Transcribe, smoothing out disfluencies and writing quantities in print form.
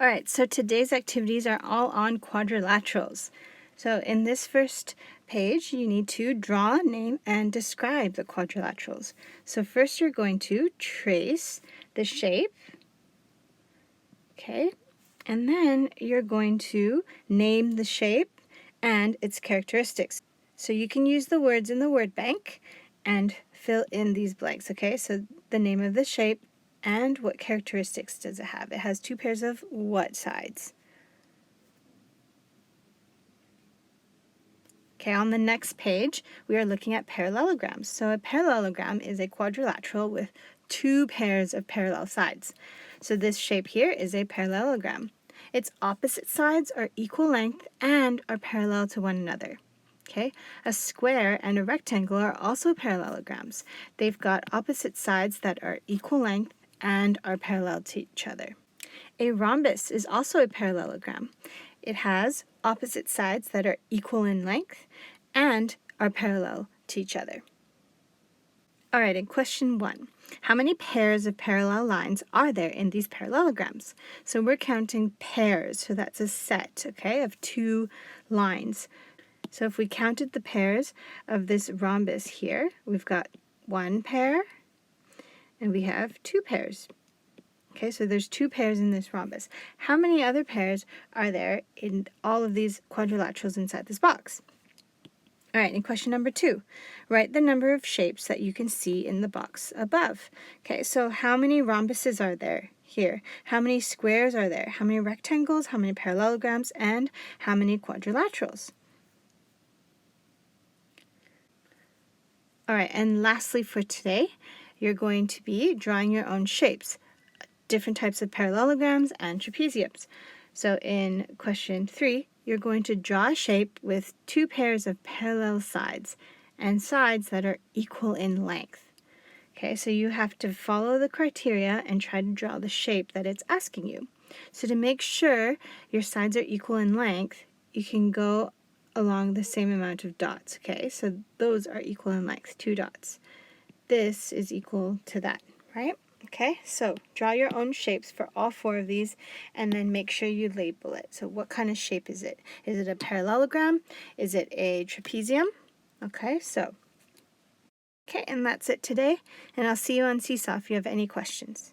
All right, so today's activities are all on quadrilaterals. So in this first page, you need to draw, name, and describe the quadrilaterals. So first you're going to trace the shape, okay? And then you're going to name the shape and its characteristics. So you can use the words in the word bank and fill in these blanks, okay? So the name of the shape and what characteristics does it have? It has two pairs of what sides? Okay, on the next page, we are looking at parallelograms. So a parallelogram is a quadrilateral with two pairs of parallel sides. So this shape here is a parallelogram. Its opposite sides are equal length and are parallel to one another. Okay, a square and a rectangle are also parallelograms. They've got opposite sides that are equal length and are parallel to each other. A rhombus is also a parallelogram. It has opposite sides that are equal in length and are parallel to each other. All right, in question 1, how many pairs of parallel lines are there in these parallelograms? So we're counting pairs, so that's a set, okay, of two lines. So if we counted the pairs of this rhombus here, we've got one pair and we have two pairs. Okay, so there's two pairs in this rhombus. How many other pairs are there in all of these quadrilaterals inside this box? All right, in question number 2, write the number of shapes that you can see in the box above. Okay, so how many rhombuses are there here? How many squares are there? How many rectangles? How many parallelograms? And how many quadrilaterals? All right, and lastly for today, you're going to be drawing your own shapes, different types of parallelograms and trapeziums. So in question 3, you're going to draw a shape with two pairs of parallel sides and sides that are equal in length. Okay, so you have to follow the criteria and try to draw the shape that it's asking you. So to make sure your sides are equal in length, you can go along the same amount of dots, okay? So those are equal in length, 2 dots. This is equal to that, right? Okay, so draw your own shapes for all 4 of these and then make sure you label it. So what kind of shape is it? Is it a parallelogram? Is it a trapezium? Okay, and that's it today, and I'll see you on Seesaw if you have any questions.